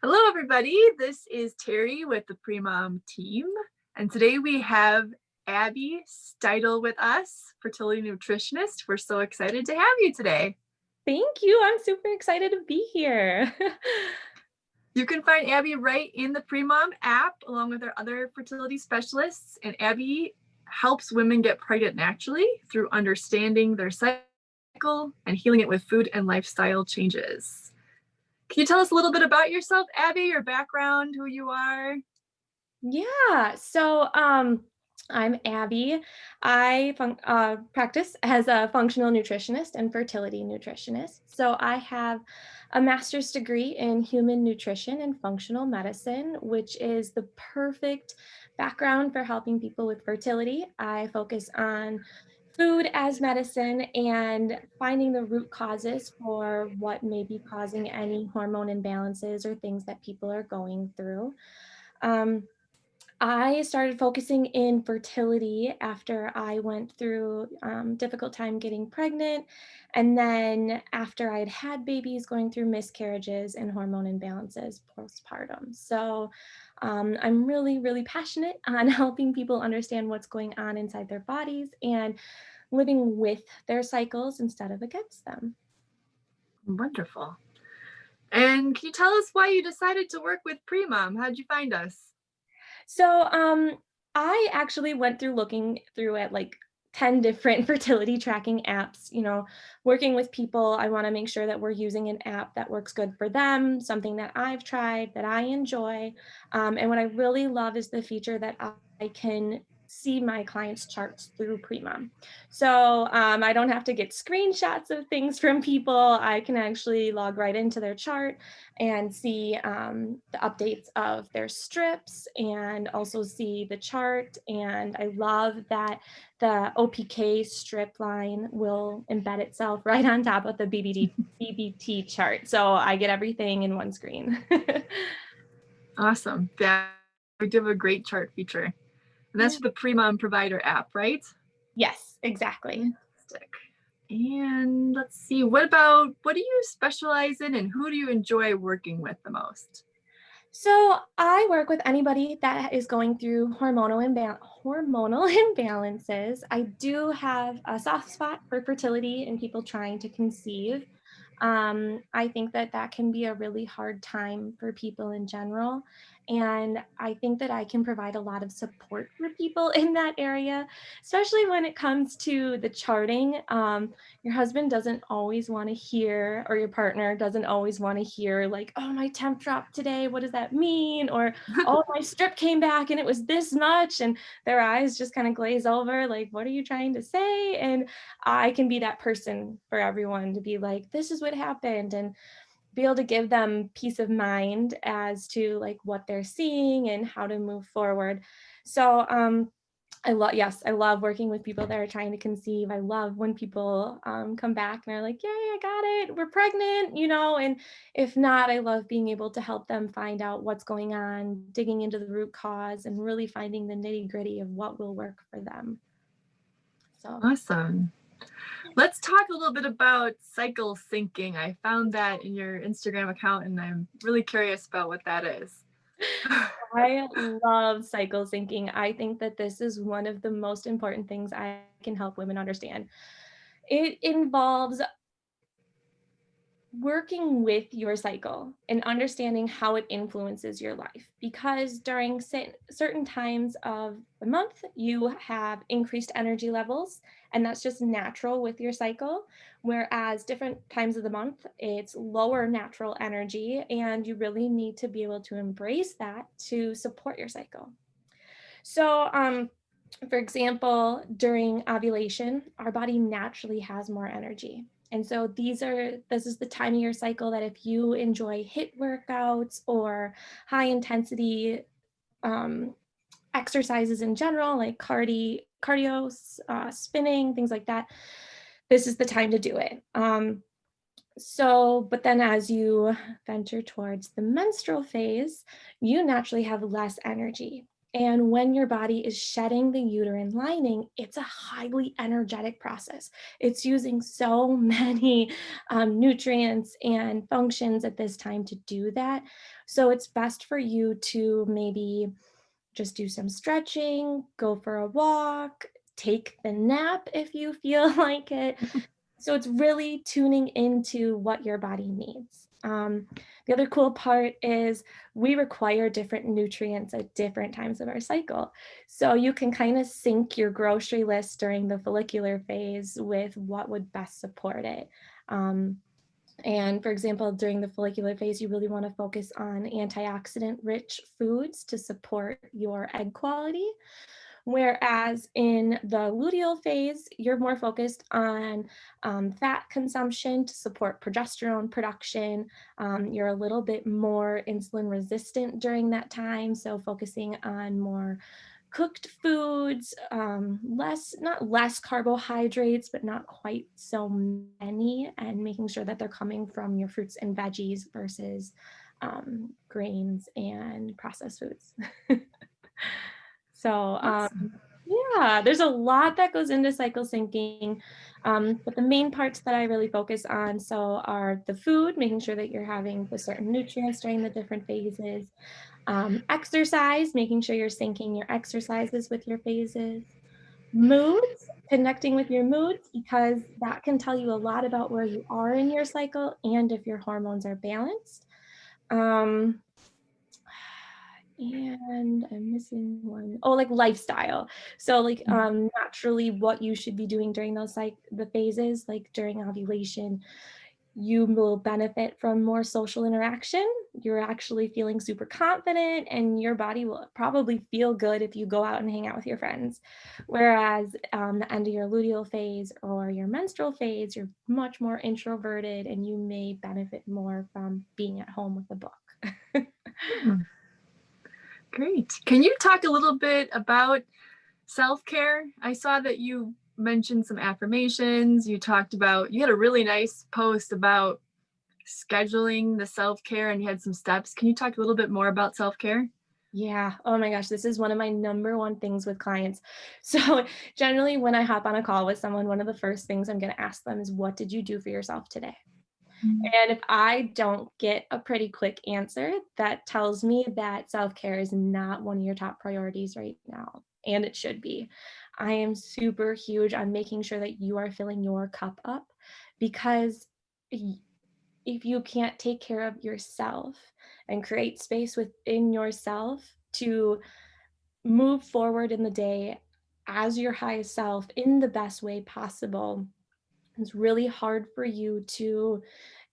Hello, everybody. This is Terry with the Premom team. And today we have Abbie Steidl with us, fertility nutritionist. We're so excited to have you today. Thank you. I'm super excited to be here. You can find Abbie right in the Premom app, along with our other fertility specialists. And Abbie helps women get pregnant naturally through understanding their cycle and healing it with food and lifestyle changes. Can you tell us a little bit about yourself, Abbie, your background, who you are? Yeah. I'm Abbie. I practice as a functional nutritionist and fertility nutritionist. So I have a master's degree in human nutrition and functional medicine, which is the perfect background for helping people with fertility. I focus on food as medicine and finding the root causes for what may be causing any hormone imbalances or things that people are going through. Um, I started focusing in fertility after I went through difficult time getting pregnant, and then after I had had babies, going through miscarriages and hormone imbalances postpartum. I'm really, really passionate on helping people understand what's going on inside their bodies and living with their cycles instead of against them. Wonderful. And can you tell us why you decided to work with Premom? How'd you find us? So, um, I actually went through looking through at like 10 different fertility tracking apps, working with people. I want to make sure that we're using an app that works good for them, something that I've tried, that I enjoy. And what I really love is the feature that I can see my clients' charts through Premom. I don't have to get screenshots of things from people. I can actually log right into their chart and see the updates of their strips and also see the chart. And I love that the OPK strip line will embed itself right on top of the BBT chart. So I get everything in one screen. Awesome. Yeah, we do have a great chart feature. And that's Yeah. for the Premom provider app, right? Yes, exactly. Fantastic. And let's see, what do you specialize in and who do you enjoy working with the most? So I work with anybody that is going through hormonal imbalances. I do have a soft spot for fertility and people trying to conceive. I think that that can be a really hard time for people in general. And I think that I can provide a lot of support for people in that area, especially when it comes to the charting. Your husband doesn't always want to hear, or your partner doesn't always want to hear, like, oh, my temp dropped today. What does that mean? Or, oh, my strip came back and it was this much. And their eyes just kind of glaze over, like, what are you trying to say? And I can be that person for everyone to be like, this is what happened, and be able to give them peace of mind as to like what they're seeing and how to move forward. So, I love working with people that are trying to conceive. I love when people come back and are like, yay, I got it, we're pregnant, and if not, I love being able to help them find out what's going on, digging into the root cause and really finding the nitty gritty of what will work for them. So, Awesome. Let's talk a little bit about cycle syncing. I found that in your Instagram account and I'm really curious about what that is. I love cycle syncing. I think that this is one of the most important things I can help women understand. It involves working with your cycle and understanding how it influences your life, because during certain times of the month you have increased energy levels, and that's just natural with your cycle, whereas different times of the month it's lower natural energy, and you really need to be able to embrace that to support your cycle. So for example, during ovulation, our body naturally has more energy. And so this is the time of your cycle that if you enjoy HIIT workouts or high intensity um, exercises in general, like cardio, spinning, things like that, this is the time to do it. But then as you venture towards the menstrual phase, you naturally have less energy. And when your body is shedding the uterine lining, it's a highly energetic process. It's using so many nutrients and functions at this time to do that. So it's best for you to maybe just do some stretching, go for a walk, take the nap if you feel like it. So it's really tuning into what your body needs. The other cool part is we require different nutrients at different times of our cycle. So you can kind of sync your grocery list during the follicular phase with what would best support it. And for example, during the follicular phase, you really want to focus on antioxidant rich foods to support your egg quality. Whereas in the luteal phase, you're more focused on fat consumption to support progesterone production. You're a little bit more insulin resistant during that time. So focusing on more cooked foods, not less carbohydrates, but not quite so many, and making sure that they're coming from your fruits and veggies versus grains and processed foods. So Awesome. yeah, there's a lot that goes into cycle syncing. But the main parts that I really focus on are the food, making sure that you're having the certain nutrients during the different phases. Exercise, making sure you're syncing your exercises with your phases. Moods, connecting with your moods, because that can tell you a lot about where you are in your cycle and if your hormones are balanced. Um, and I'm missing one. Oh, like lifestyle. So like naturally what you should be doing during those the phases, like during ovulation, you will benefit from more social interaction. You're actually feeling super confident and your body will probably feel good if you go out and hang out with your friends. Whereas the end of your luteal phase or your menstrual phase, you're much more introverted and you may benefit more from being at home with a book. Hmm, great. Can you talk a little bit about self-care? I saw that you mentioned some affirmations. You had a really nice post about scheduling the self-care and you had some steps. Can you talk a little bit more about self-care? Yeah. Oh my gosh, this is one of my number one things with clients. So generally when I hop on a call with someone, one of the first things I'm going to ask them is, what did you do for yourself today? And if I don't get a pretty quick answer, that tells me that self-care is not one of your top priorities right now. And it should be. I am super huge on making sure that you are filling your cup up, because if you can't take care of yourself and create space within yourself to move forward in the day as your highest self in the best way possible, it's really hard for you to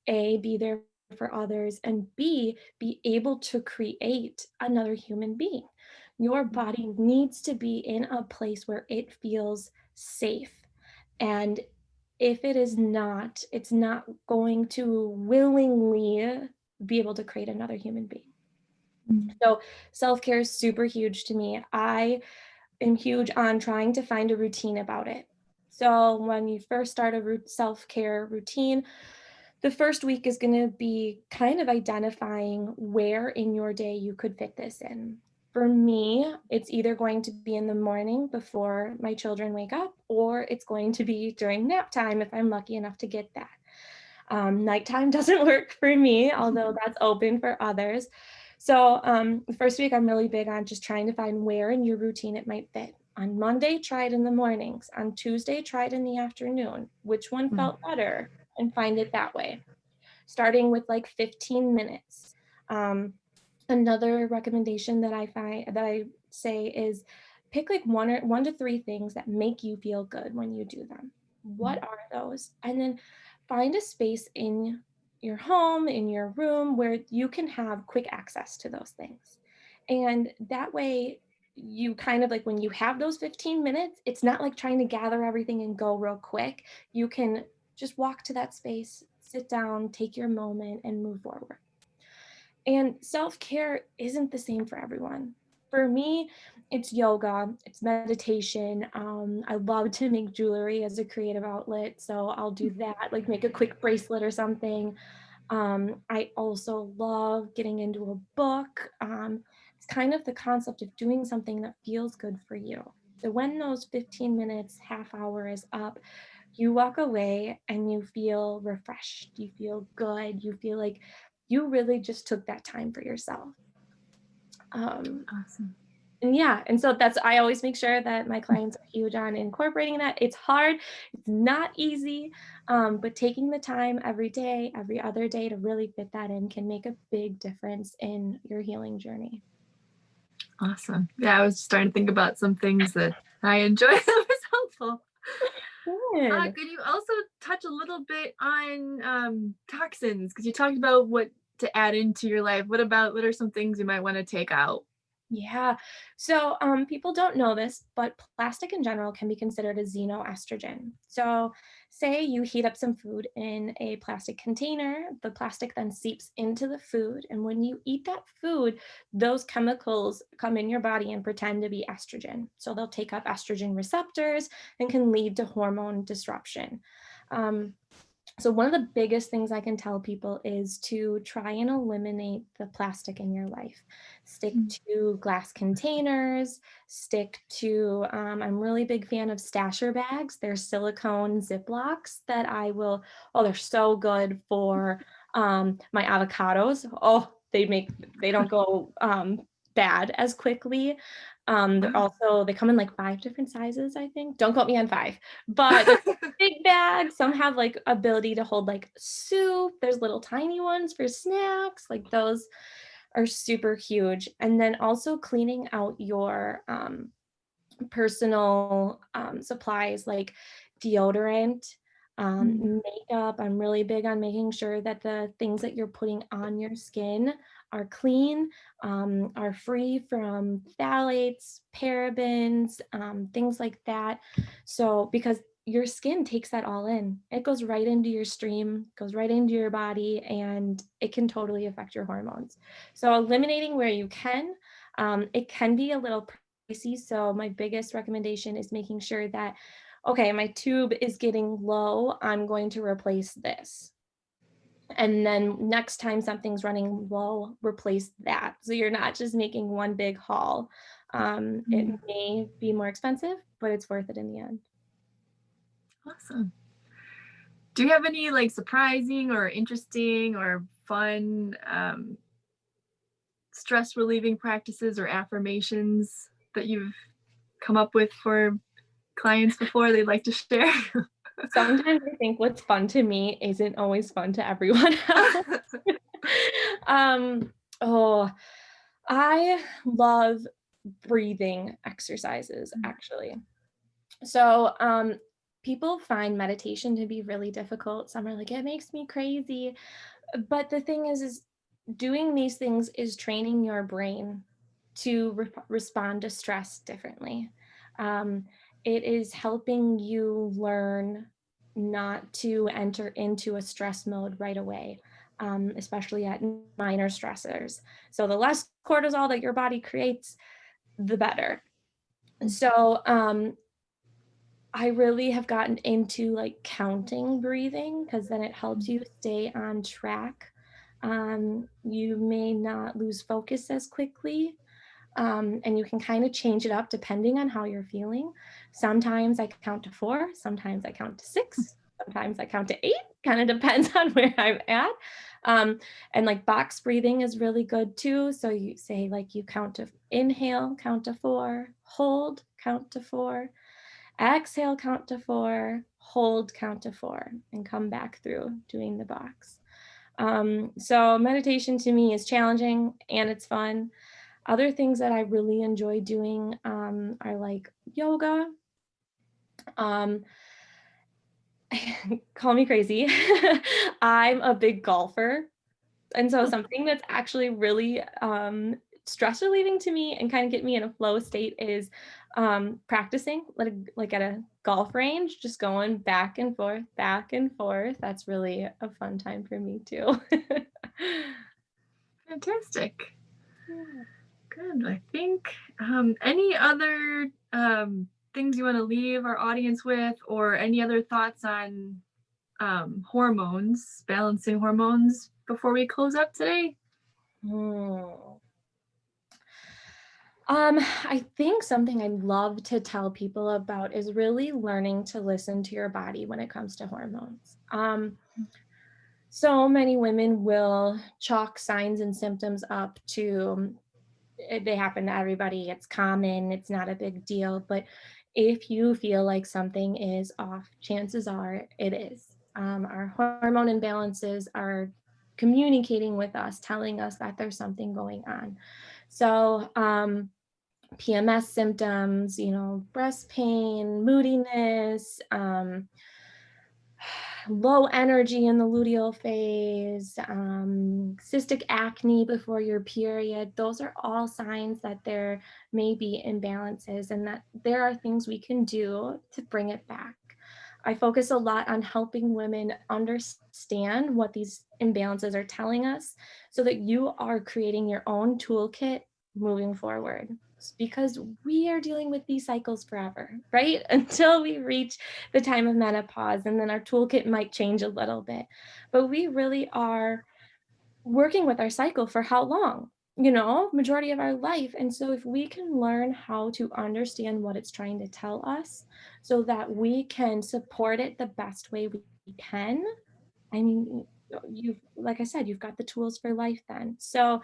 A, be there for others, and B, be able to create another human being. Your body needs to be in a place where it feels safe. And if it is not, it's not going to willingly be able to create another human being. So self-care is super huge to me. I am huge on trying to find a routine about it. So when you first start a self-care routine, the first week is going to be kind of identifying where in your day you could fit this in. For me, it's either going to be in the morning before my children wake up, or it's going to be during nap time if I'm lucky enough to get that. Nighttime doesn't work for me, although that's open for others. So the first week, I'm really big on just trying to find where in your routine it might fit. On Monday, try it in the mornings. On Tuesday, try it in the afternoon. Which one felt better? And find it that way, starting with like 15 minutes. Another recommendation that I say is pick like one to three things that make you feel good when you do them. What are those? And then find a space in your home, in your room, where you can have quick access to those things. And that way, you kind of like when you have those 15 minutes, it's not like trying to gather everything and go real quick. You can just walk to that space, sit down, take your moment, and move forward. And self-care isn't the same for everyone. For me, it's yoga, it's meditation. I love to make jewelry as a creative outlet, so I'll do that, like make a quick bracelet or something. I also love getting into a book. It's kind of the concept of doing something that feels good for you. So when those 15 minutes, half hour is up, you walk away and you feel refreshed, you feel good, you feel like you really just took that time for yourself. Awesome. And yeah, and so I always make sure that my clients are huge on incorporating that. It's hard, it's not easy, but taking the time every day, every other day to really fit that in can make a big difference in your healing journey. Awesome. Yeah, I was starting to think about some things that I enjoy that was helpful. Good. Could you also touch a little bit on toxins? Because you talked about what to add into your life. What are some things you might want to take out? Yeah. So people don't know this, but plastic in general can be considered a xenoestrogen. So say you heat up some food in a plastic container, the plastic then seeps into the food. And when you eat that food, those chemicals come in your body and pretend to be estrogen. So they'll take up estrogen receptors and can lead to hormone disruption. Um, so one of the biggest things I can tell people is to try and eliminate the plastic in your life. Stick Mm. to glass containers, stick to, I'm really big fan of stasher bags. They're silicone Ziplocs that they're so good for my avocados. Oh, they don't go bad as quickly. They come in like 5 different sizes, I think. Don't quote me on 5, but they're big bags. Some have like ability to hold like soup. There's little tiny ones for snacks. Like those are super huge. And then also cleaning out your personal supplies like deodorant, makeup. I'm really big on making sure that the things that you're putting on your skin are clean, are free from phthalates, parabens, things like that. So, because your skin takes that all in, it goes right into your stream, goes right into your body, and it can totally affect your hormones. So, eliminating where you can, it can be a little pricey. So my biggest recommendation is making sure that, okay, my tube is getting low, I'm going to replace this. And then next time something's running low, replace that. So you're not just making one big haul. It Mm. may be more expensive, but it's worth it in the end. Awesome. Do you have any like surprising or interesting or fun stress relieving practices or affirmations that you've come up with for clients before they'd like to share? Sometimes I think what's fun to me isn't always fun to everyone else. um, oh, I love breathing exercises, actually. So, people find meditation to be really difficult. Some are like, it makes me crazy. But the thing is doing these things is training your brain to respond to stress differently. Um, it is helping you learn not to enter into a stress mode right away, especially at minor stressors. So, the less cortisol that your body creates, the better. So, I really have gotten into like counting breathing because then it helps you stay on track. You may not lose focus as quickly. And you can kind of change it up depending on how you're feeling. Sometimes I count to 4, sometimes I count to 6, sometimes I count to 8, kind of depends on where I'm at. And like box breathing is really good too. So you say like you inhale, count to 4, hold, count to 4. Exhale, count to 4, hold, count to 4, and come back through doing the box. So meditation to me is challenging and it's fun. Other things that I really enjoy doing are like yoga. Um, Call me crazy. I'm a big golfer. And so something that's actually really stress relieving to me and kind of get me in a flow state is practicing like at a golf range, just going back and forth, back and forth. That's really a fun time for me too. Fantastic. Yeah. Good. I think any other things you want to leave our audience with, or any other thoughts on hormones, balancing hormones before we close up today? Hmm. I think something I love to tell people about is really learning to listen to your body when it comes to hormones. So many women will chalk signs and symptoms up to they happen to everybody. It's common, it's not a big deal. But if you feel like something is off, chances are it is. Our hormone imbalances are communicating with us, telling us that there's something going on. So, PMS symptoms, breast pain, moodiness, low energy in the luteal phase, cystic acne before your period. Those are all signs that there may be imbalances and that there are things we can do to bring it back. I focus a lot on helping women understand what these imbalances are telling us so that you are creating your own toolkit moving forward. Because we are dealing with these cycles forever, right? Until we reach the time of menopause, and then our toolkit might change a little bit. But we really are working with our cycle for how long? Majority of our life. And so if we can learn how to understand what it's trying to tell us so that we can support it the best way we can, I mean, you've, like I said, you've got the tools for life then. So,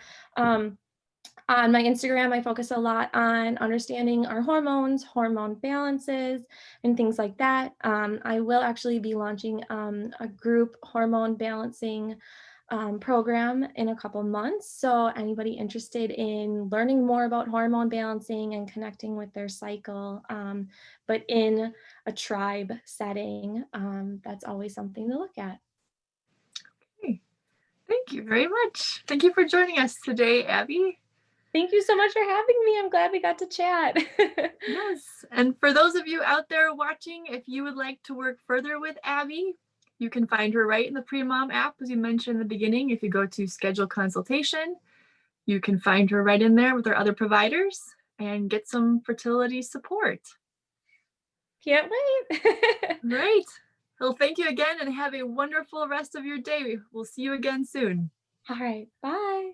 on my Instagram, I focus a lot on understanding our hormones, hormone balances, and things like that. I will actually be launching a group hormone balancing program in a couple months. So, anybody interested in learning more about hormone balancing and connecting with their cycle, but in a tribe setting, that's always something to look at. Okay. Thank you very much. Thank you for joining us today, Abbie. Thank you so much for having me. I'm glad we got to chat. Yes. And for those of you out there watching, if you would like to work further with Abbie, you can find her right in the Premom app, as you mentioned in the beginning. If you go to schedule consultation, you can find her right in there with her other providers and get some fertility support. Can't wait. Right. Well, thank you again and have a wonderful rest of your day. We'll see you again soon. All right. Bye.